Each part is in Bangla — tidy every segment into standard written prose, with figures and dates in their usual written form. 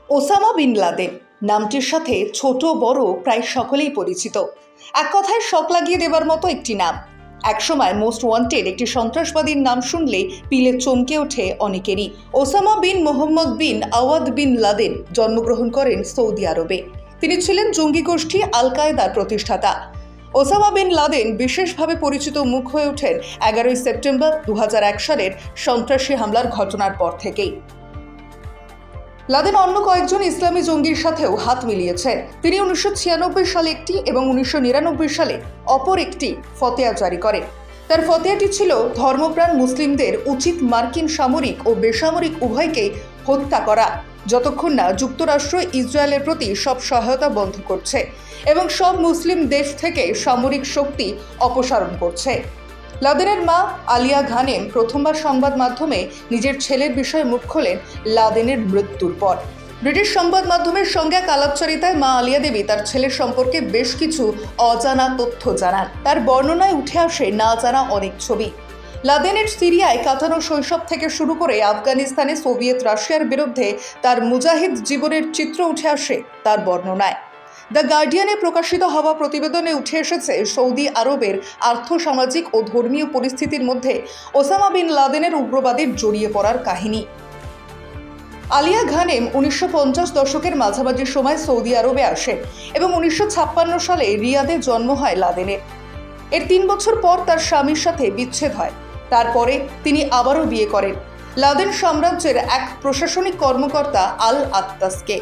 ওসামা বিন লাদেন নামটির সাথে ছোট বড় প্রায় সকলেই পরিচিত। এক কথায় শক লাগিয়ে দেবার মতো একটি নাম। একসময় মোস্ট ওয়ান্টেড একটি সন্ত্রাসবাদীর নাম শুনলে পিলে চমকে ওঠে অনেকেরই। ওসামা বিন মোহাম্মদ বিন আওয়াদ বিন লাদেন জন্মগ্রহণ করেন সৌদি আরবে। তিনি ছিলেন জঙ্গি গোষ্ঠী আল কায়েদার প্রতিষ্ঠাতা। ওসামা বিন লাদেন বিশেষভাবে পরিচিত মুখ হয়ে ওঠেন 11 সেপ্টেম্বর 2001 সালের সন্ত্রাসী হামলার ঘটনার পর থেকেই। লাদেন অন্য কয়েকজন ইসলামী জঙ্গির সাথেও হাত মিলিয়েছেন। তিনি 1996 সালে একটি এবং 1999 সালে অপর একটি ফতোয়া জারি করেন। তার ফতোয়াটি ছিল ধর্মপ্রাণ মুসলিমদের উচিত মার্কিন সামরিক ও বেসামরিক উভয়কেই হত্যা করা, যতক্ষণ না যুক্তরাষ্ট্র ইসরায়েলের প্রতি সব সহায়তা বন্ধ করছে এবং সব মুসলিম দেশ থেকে সামরিক শক্তি অপসারণ করছে। লাদেনের মা আলিয়া ঘানেম প্রথমবার সংবাদ মাধ্যমে নিজের ছেলের বিষয়ে মুখ খোলেন লাদেনের মৃত্যুর পর। ব্রিটিশ সংবাদ মাধ্যমের সঙ্গে আলাপচারিতায় মা আলিয়া দেবী তার ছেলের সম্পর্কে বেশ কিছু অজানা তথ্য জানান। তার বর্ণনায় উঠে আসে না জানা অনেক ছবি। লাদেনের সিরিয়ায় কাটানো শৈশব থেকে শুরু করে আফগানিস্তানে সোভিয়েত রাশিয়ার বিরুদ্ধে তার মুজাহিদ জীবনের চিত্র উঠে আসে তার বর্ণনায়। দ্য গার্ডিয়ানে প্রকাশিত হওয়া প্রতিবেদনে উঠে এসেছে সৌদি আরবের আর্থসামাজিক ও ধর্মীয় পরিস্থিতির মধ্যে ওসামা বিন লাদেনের উগ্রবাদের জড়িয়ে পড়ার কাহিনী। আলিয়া ঘানেম 1950 দশকের মাঝামাঝি সময় সৌদি আরবে আসেন এবং 1956 সালে রিয়াদে জন্ম হয় লাদেনের। এর 3 বছর পর তার স্বামীর সাথে বিচ্ছেদ হয়। তারপরে তিনি আবারও বিয়ে করেন লাদেন সাম্রাজ্যের এক প্রশাসনিক কর্মকর্তা আল আত্তাসকে।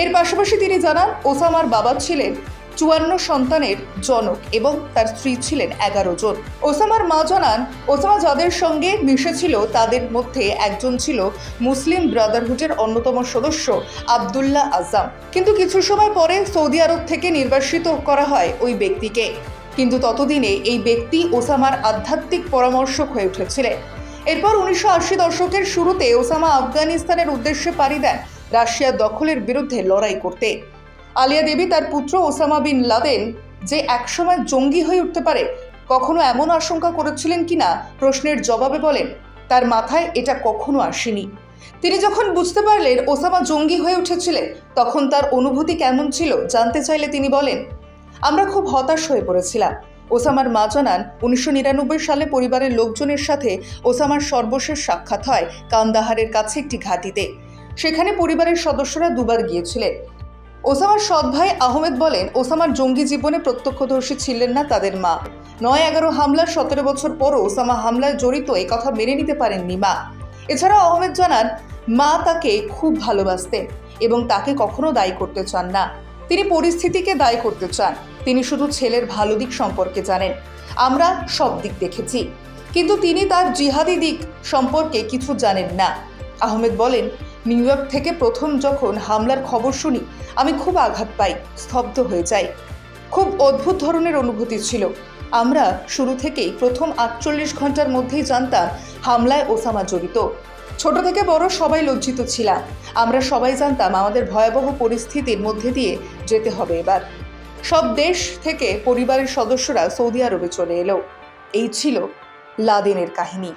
এর পাশাপাশি তিনি জানান ওসামার বাবা ছিলেন 54 সন্তানের জনক এবং তার স্ত্রী ছিলেন 11 জন। ওসামার মা জানান ওসামা যাদের সঙ্গে মিশেছিল তাদের মধ্যে একজন ছিল মুসলিম ব্রাদারহুডের অন্যতম সদস্য আবদুল্লাহ আজম। কিন্তু কিছু সময় পরে সৌদি আরব থেকে নির্বাসিত করা হয় ওই ব্যক্তিকে। কিন্তু ততদিনে এই ব্যক্তি ওসামার আধ্যাত্মিক পরামর্শক হয়ে উঠেছিলেন। এরপর 1980 দশকের শুরুতে ওসামা আফগানিস্তানের উদ্দেশ্যে পাড়ি দেন রাশিয়া দখলের বিরুদ্ধে লড়াই করতে। আলিয়া দেবী তার পুত্র ওসামা বিন লাদেন যে একসময় জঙ্গি হয়ে উঠতে পারে কখনো এমন আশঙ্কা করেছিলেন কিনা প্রশ্নের জবাবে বলেন, তার মাথায় এটা কখনো আসেনি। তিনি যখন বুঝতে পারলেন ওসামা জঙ্গি হয়ে উঠেছিলেন তখন তার অনুভূতি কেমন ছিল জানতে চাইলে তিনি বলেন, আমরা খুব হতাশ হয়ে পড়েছিলাম। ওসামার মা জানান 1999 সালে পরিবারের লোকজনের সাথে ওসামার সর্বশেষ সাক্ষাৎ হয় কান্দাহারের কাছে একটি ঘাঁটিতে। সেখানে পরিবারের সদস্যরা দুবার গিয়েছিলেন। ওসামার সৎ ভাই আহমেদ বলেন, ওসামার জঙ্গি জীবনে প্রত্যক্ষদর্শী ছিলেন না তাদের মা। 9/11 হামলার 17 বছর পরও ওসামা হামলায় জড়িত এ কথা মেনে নিতে পারেননি মা। এছাড়াও আহমেদ জানান মা তাকে খুব ভালোবাসতেন এবং তাকে কখনো দায়ী করতে চান না। তিনি পরিস্থিতিকে দায়ী করতে চান। তিনি শুধু ছেলের ভালো দিক সম্পর্কে জানেন। আমরা সব দিক দেখেছি, কিন্তু তিনি তার জিহাদি দিক সম্পর্কে কিছু জানেন না। আহমেদ বলেন, নিউ ইয়র্ক থেকে প্রথম যখন হামলার খবর শুনি আমি খুব আঘাত পাই, স্তব্ধ হয়ে যাই। খুব অদ্ভুত ধরনের অনুভূতি ছিল। আমরা শুরু থেকেই প্রথম 48 ঘন্টার মধ্যেই জানতাম হামলায় ওসামা জড়িত। ছোট থেকে বড় সবাই লজ্জিত ছিলাম। আমরা সবাই জানতাম আমাদের ভয়াবহ পরিস্থিতির মধ্যে দিয়ে যেতে হবে এবার। সব দেশ থেকে পরিবারের সদস্যরা সৌদি আরবে চলে এলো। এই ছিল লাদেনের কাহিনী।